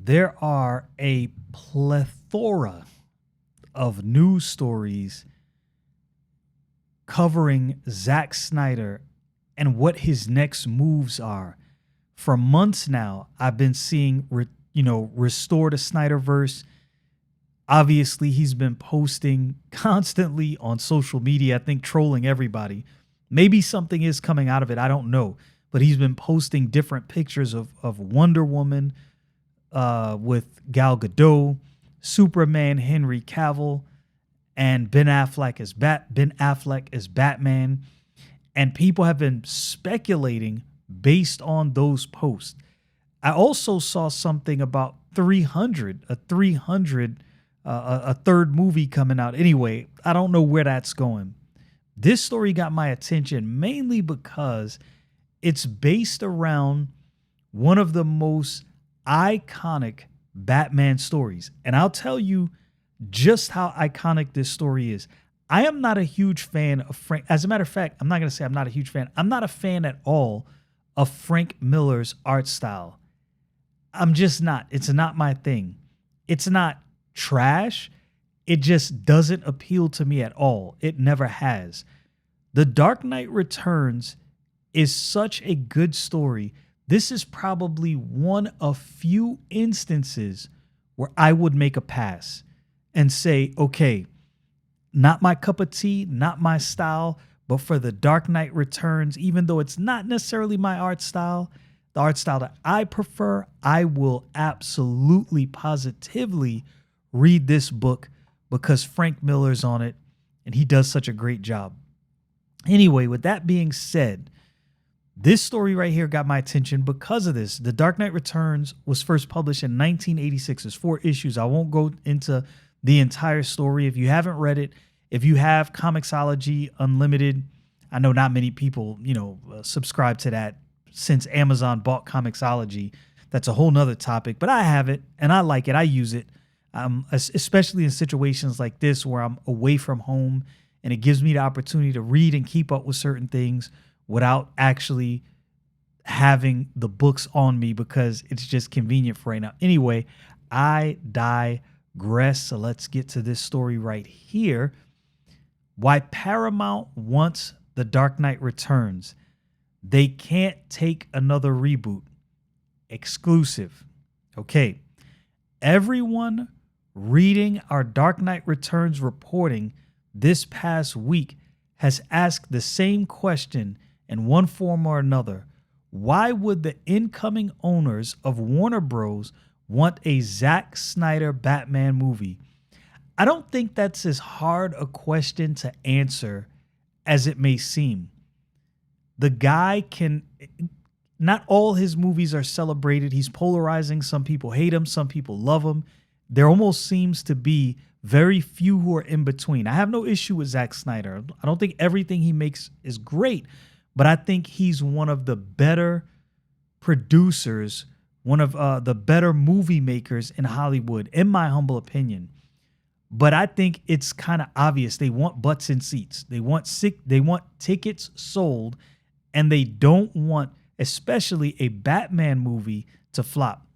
there are a plethora of news stories covering Zack Snyder and what his next moves are. For months now, I've been seeing, restore the Snyderverse. Obviously, he's been posting constantly on social media, I think trolling everybody. Maybe something is coming out of it, I don't know. But he's been posting different pictures of Wonder Woman with Gal Gadot, Superman Henry Cavill, and Ben Affleck as Batman. And people have been speculating based on those posts. I also saw something about 300, a third movie coming out. Anyway, I don't know where that's going. This story got my attention mainly because it's based around one of the most iconic Batman stories. And I'll tell you just how iconic this story is. I am not a huge fan of Frank. As a matter of fact, I'm not going to say I'm not a huge fan. I'm not a fan at all of Frank Miller's art style. I'm just not. It's not my thing. It's not trash. It just doesn't appeal to me at all. It never has. The Dark Knight Returns is such a good story. This is probably one of few instances where I would make a pass and say, okay, not my cup of tea, not my style, but for The Dark Knight Returns, even though it's not necessarily my art style, the art style that I prefer, I will absolutely, positively read this book because Frank Miller's on it and he does such a great job. Anyway, with that being said, this story right here got my attention because of this. The Dark Knight Returns was first published in 1986. It's 4 issues. I won't go into the entire story. If you haven't read it, if you have Comixology Unlimited, I know not many people, subscribe to that since Amazon bought Comixology. That's a whole nother topic, but I have it and I like it. I use it, especially in situations like this where I'm away from home and it gives me the opportunity to read and keep up with certain things without actually having the books on me because it's just convenient for right now. Anyway, I digress. So let's get to this story right here. Why Paramount wants The Dark Knight Returns. They can't take another reboot. Exclusive. Okay. Everyone reading our Dark Knight Returns reporting this past week has asked the same question in one form or another. Why would the incoming owners of Warner Bros. Want a Zack Snyder Batman movie? I don't think that's as hard a question to answer as it may seem. The guy not all his movies are celebrated. He's polarizing. Some people hate him. Some people love him. There almost seems to be very few who are in between. I have no issue with Zack Snyder. I don't think everything he makes is great, but I think he's one of the better producers, one of the better movie makers in Hollywood, in my humble opinion. But I think it's kind of obvious. They want butts in seats. They want tickets sold, and they don't want, especially a Batman movie, to flop.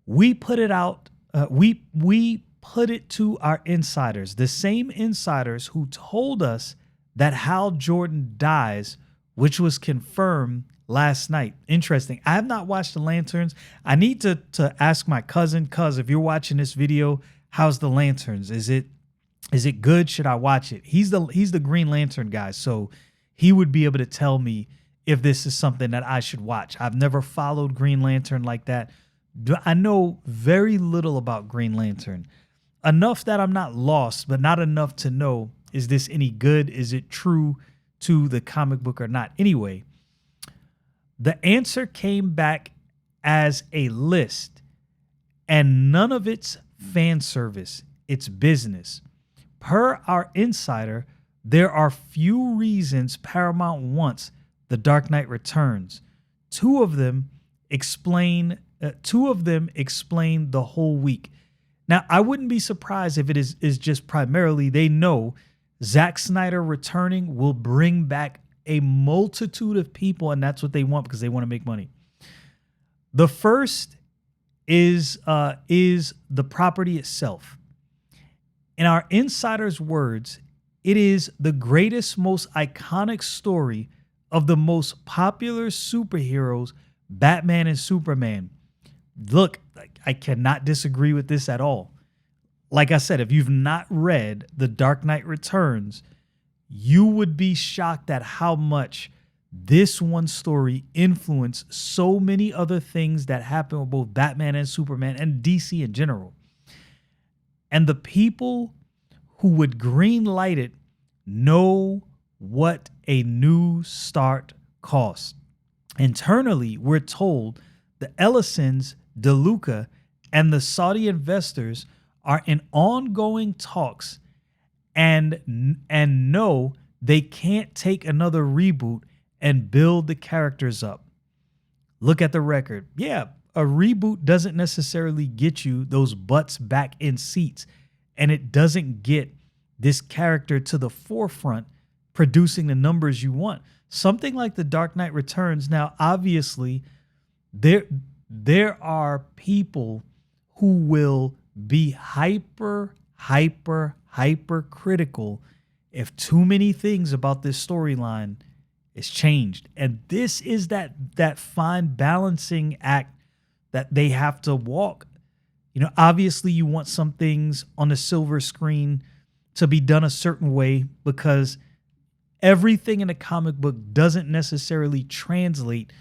We put it out. We put it to our insiders, the same insiders who told us that Hal Jordan dies, which was confirmed last night. Interesting. I have not watched The Lanterns. I need to ask my cousin, cuz if you're watching this video, how's The Lanterns? Is it good? Should I watch it? He's the Green Lantern guy, so he would be able to tell me if this is something that I should watch. I've never followed Green Lantern like that. I know very little about Green Lantern. Enough that I'm not lost, but not enough to know, is this any good? Is it true to the comic book or not? Anyway, the answer came back as a list, and none of it's fan service. It's business. Per our insider, there are few reasons Paramount wants The Dark Knight Returns. Two of them explain the whole week. Now, I wouldn't be surprised if it is just primarily they know Zack Snyder returning will bring back a multitude of people, and that's what they want because they want to make money. The first is the property itself. In our insider's words, it is the greatest, most iconic story of the most popular superheroes, Batman and Superman. Look, I cannot disagree with this at all. Like I said, if you've not read The Dark Knight Returns, you would be shocked at how much this one story influenced so many other things that happen with both Batman and Superman and DC in general. And the people who would green light it know what a new start costs. Internally, we're told the Ellisons, DeLuca, and the Saudi investors are in ongoing talks and know they can't take another reboot and build the characters up. Look at the record. Yeah, a reboot doesn't necessarily get you those butts back in seats, and it doesn't get this character to the forefront producing the numbers you want. Something like The Dark Knight Returns. Now, obviously, there are people who will be hyper critical if too many things about this storyline is changed. And this is that fine balancing act that they have to walk. You know, obviously you want some things on the silver screen to be done a certain way because everything in the comic book doesn't necessarily translate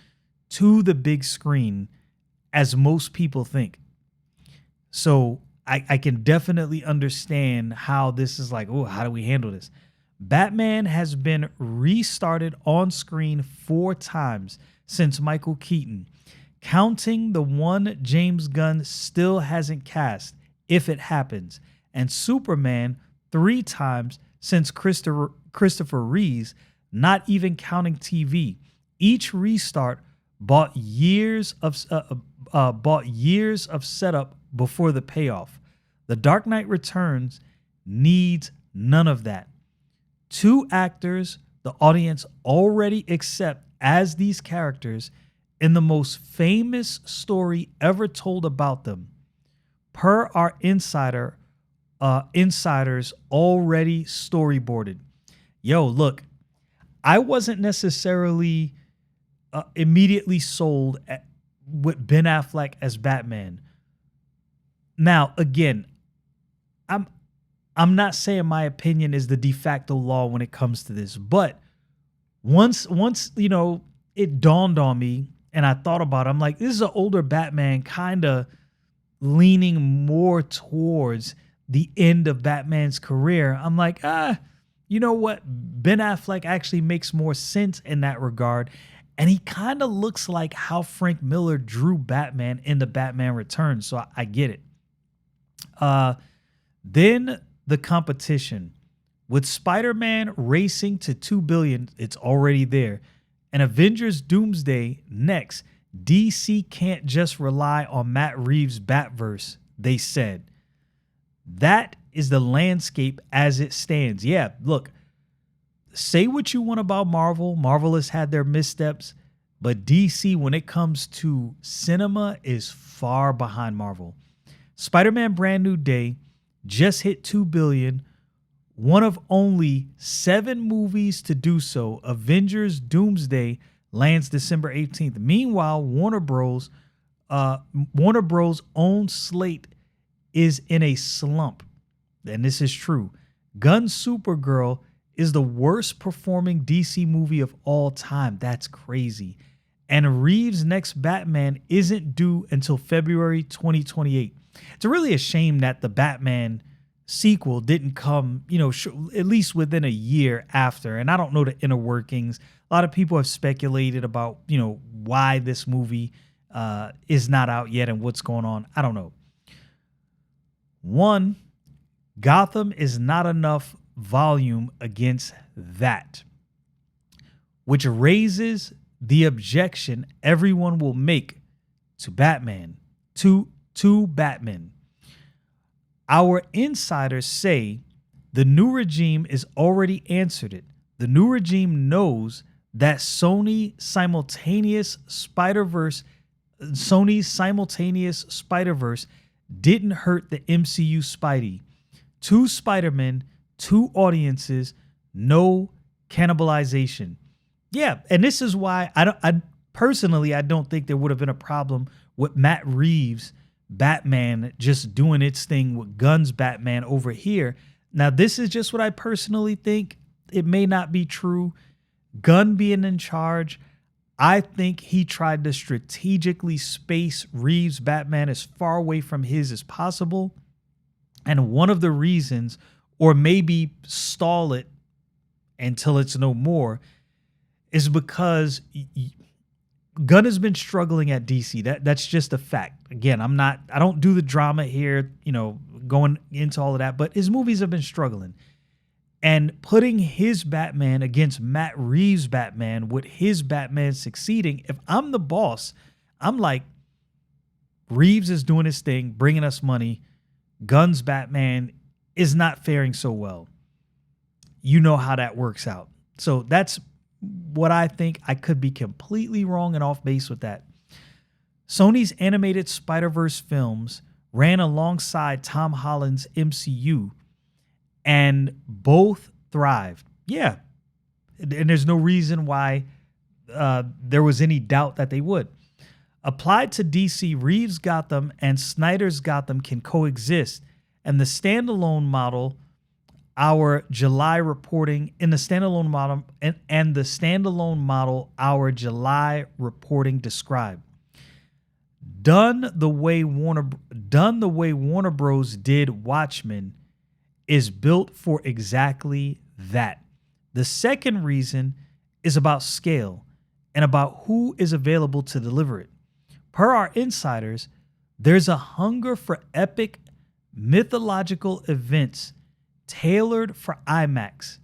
to the big screen as most people think. So I can definitely understand how this is like, oh, how do we handle this? Batman has been restarted on screen 4 times since Michael Keaton, counting the one James Gunn still hasn't cast, if it happens, and Superman 3 times since Christopher Reeves, not even counting TV. Each restart bought years of setup before the payoff. The Dark Knight Returns needs none of that. 2 actors the audience already accept as these characters in the most famous story ever told about them. Per our insiders already storyboarded. Yo, look, I wasn't necessarily immediately sold with Ben Affleck as Batman. Now, again, I'm not saying my opinion is the de facto law when it comes to this, but once you know it dawned on me and I thought about it, I'm like, this is an older Batman, kind of leaning more towards the end of Batman's career. I'm like, you know what? Ben Affleck actually makes more sense in that regard. And he kind of looks like how Frank Miller drew Batman in the Batman Returns. So I get it. Then the competition. With Spider-Man racing to 2 billion, it's already there. And Avengers Doomsday next, DC can't just rely on Matt Reeves' Batverse, they said. That is the landscape as it stands. Yeah, look, say what you want about Marvel. Marvel has had their missteps, but DC, when it comes to cinema, is far behind Marvel. Spider-Man Brand New Day just hit 2 billion, one of only 7 movies to do so. Avengers Doomsday lands December 18th. Meanwhile, Warner Bros. Own slate is in a slump. And this is true. Gunn's Supergirl is the worst performing DC movie of all time. That's crazy. And Reeves' next Batman isn't due until February 2028. It's really a shame that the Batman sequel didn't come, at least within a year after. And I don't know the inner workings. A lot of people have speculated about, why this movie is not out yet and what's going on. I don't know. 1, Gotham is not enough volume against that, which raises the objection everyone will make to Batman, to Batman. Our insiders say the new regime is already answered it. The new regime knows that Sony simultaneous Spider-Verse Sony's simultaneous Spider-Verse didn't hurt the MCU Spidey. Two Spider-Men, two audiences, no cannibalization. Yeah, and this is why I personally I don't think there would have been a problem with Matt Reeves Batman just doing its thing with Gunn's Batman over here. Now, this is just what I personally think. It may not be true. Gunn being in charge, I think he tried to strategically space Reeves' Batman as far away from his as possible. And one of the reasons, or maybe stall it until it's no more, is because Gunn has been struggling at DC. That's just a fact. Again, I don't do the drama here, going into all of that, but his movies have been struggling. And putting his Batman against Matt Reeves' Batman with his Batman succeeding, if I'm the boss, I'm like, Reeves is doing his thing, bringing us money. Gunn's Batman is not faring so well. You know how that works out. So that's what I think. I could be completely wrong and off base with that. Sony's animated Spider-Verse films ran alongside Tom Holland's MCU, and both thrived. Yeah. And there's no reason why there was any doubt that they would. Applied to DC, Reeves' Gotham and Snyder's Gotham can coexist, and the standalone model, our July reporting described. Done the way Warner Bros. Did Watchmen is built for exactly that. The second reason is about scale and about who is available to deliver it. Per our insiders, there's a hunger for epic mythological events tailored for IMAX,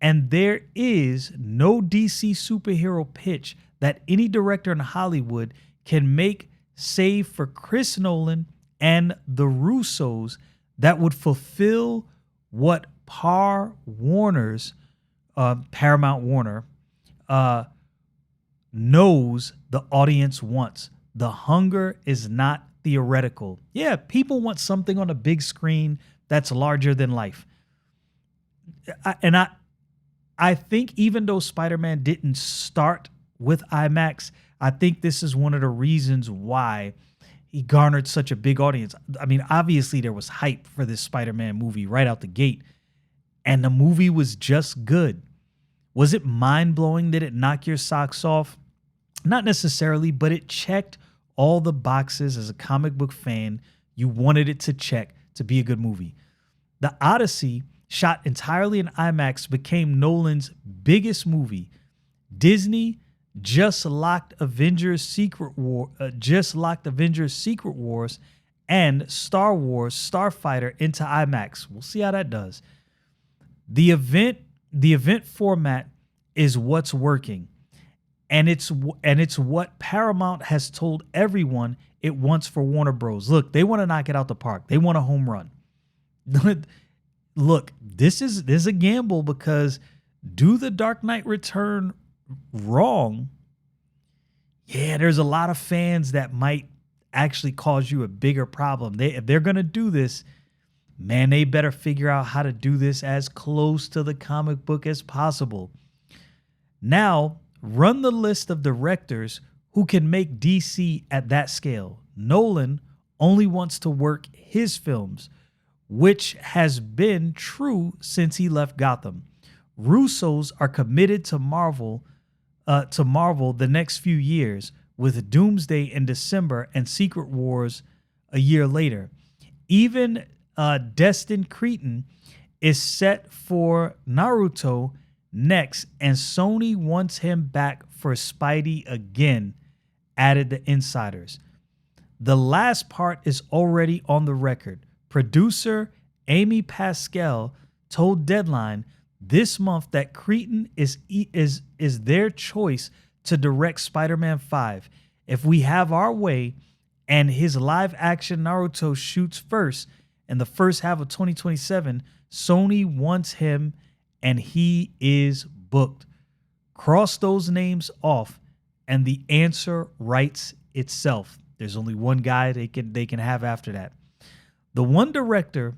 and there is no DC superhero pitch that any director in Hollywood can make save for Chris Nolan and the Russos that would fulfill what Paramount Warner knows the audience wants. The hunger is not theoretical. Yeah, people want something on a big screen that's larger than life. I think even though Spider-Man didn't start with IMAX, I think this is one of the reasons why he garnered such a big audience. I mean, obviously there was hype for this Spider-Man movie right out the gate, and the movie was just good. Was it mind-blowing? Did it knock your socks off? Not necessarily, but it checked all the boxes as a comic book fan you wanted it to check to be a good movie. The Odyssey, shot entirely in IMAX, became Nolan's biggest movie. Disney just locked Avengers Secret Wars and Star Wars Starfighter into IMAX. We'll see how that does. The event format is what's working. And it's what Paramount has told everyone it wants for Warner Bros. Look, they want to knock it out the park. They want a home run. Look, this is a gamble, because do the Dark Knight Return wrong, yeah, there's a lot of fans that might actually cause you a bigger problem. If they're going to do this, man, they better figure out how to do this as close to the comic book as possible. Now, run the list of directors who can make DC at that scale. Nolan only wants to work his films, which has been true since he left Gotham. Russos are committed to Marvel the next few years, with Doomsday in December and Secret Wars a year later. Even Destin Creighton is set for Naruto next, and Sony wants him back for Spidey again, added the insiders. The last part is already on the record. Producer Amy Pascal told Deadline this month that Creighton is their choice to direct Spider-Man 5. If we have our way and his live-action Naruto shoots first in the first half of 2027, Sony wants him and he is booked. Cross those names off and the answer writes itself. There's only one guy they can have after that. The one director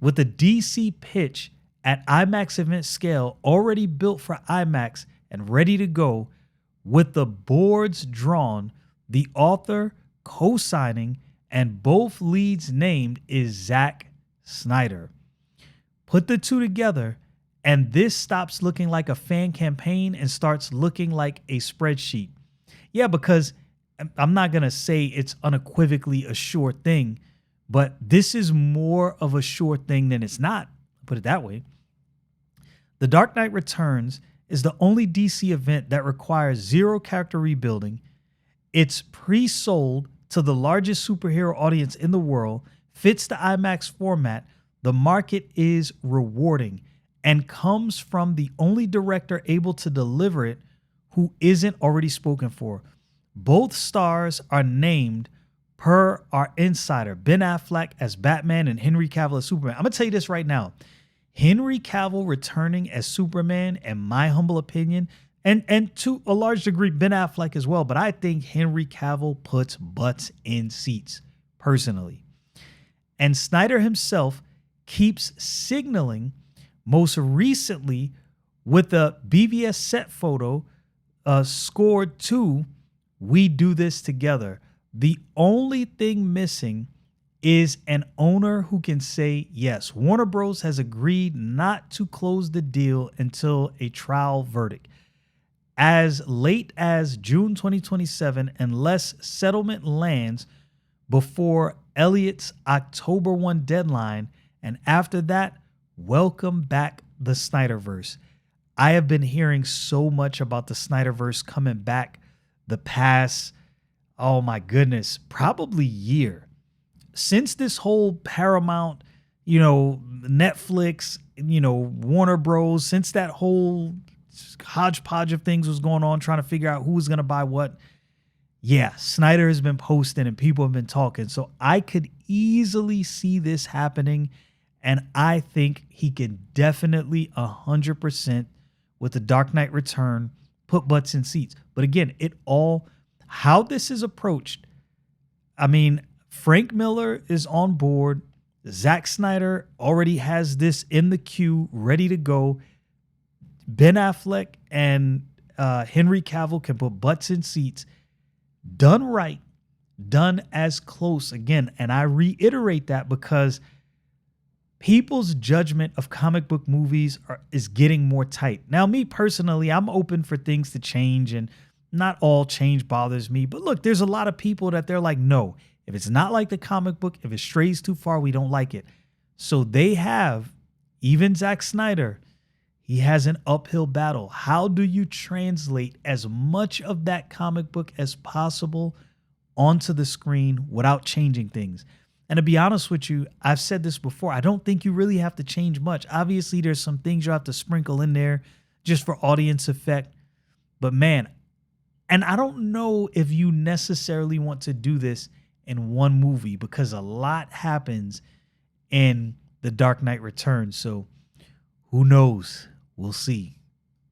with a DC pitch at IMAX event scale already built for IMAX and ready to go, with the boards drawn, the author co-signing, and both leads named, is Zack Snyder. Put the two together, and this stops looking like a fan campaign and starts looking like a spreadsheet. Yeah, because I'm not going to say it's unequivocally a sure thing, but this is more of a sure thing than it's not. Put it that way. The Dark Knight Returns is the only DC event that requires zero character rebuilding. It's pre-sold to the largest superhero audience in the world, fits the IMAX format, the market is rewarding, and comes from the only director able to deliver it who isn't already spoken for. Both stars are named per our insider, Ben Affleck as Batman and Henry Cavill as Superman. I'm going to tell you this right now. Henry Cavill returning as Superman, in my humble opinion, and to a large degree Ben Affleck as well, but I think Henry Cavill puts butts in seats, personally. And Snyder himself keeps signaling, most recently with a BVS set photo scored to "We Do This Together." The only thing missing is an owner who can say yes. Warner Bros. Has agreed not to close the deal until a trial verdict. As late as June 2027, unless settlement lands before Elliott's October 1 deadline, and after that, welcome back the Snyderverse. I have been hearing so much about the Snyderverse coming back the past, oh my goodness, probably year. Since this whole Paramount, Netflix, Warner Bros., since that whole hodgepodge of things was going on, trying to figure out who was going to buy what. Yeah, Snyder has been posting and people have been talking. So I could easily see this happening. And I think he can definitely 100% with the Dark Knight Return put butts in seats. But again, how this is approached. I mean, Frank Miller is on board. Zack Snyder already has this in the queue, ready to go. Ben Affleck and Henry Cavill can put butts in seats. Done right, done as close. Again, and I reiterate that because people's judgment of comic book movies is getting more tight. Now, me personally, I'm open for things to change, and not all change bothers me. But look, there's a lot of people that they're like, no, if it's not like the comic book, if it strays too far, we don't like it. So they have, even Zack Snyder, he has an uphill battle. How do you translate as much of that comic book as possible onto the screen without changing things? And to be honest with you, I've said this before, I don't think you really have to change much. Obviously, there's some things you have to sprinkle in there just for audience effect. But man, and I don't know if you necessarily want to do this in one movie because a lot happens in The Dark Knight Returns. So who knows? We'll see.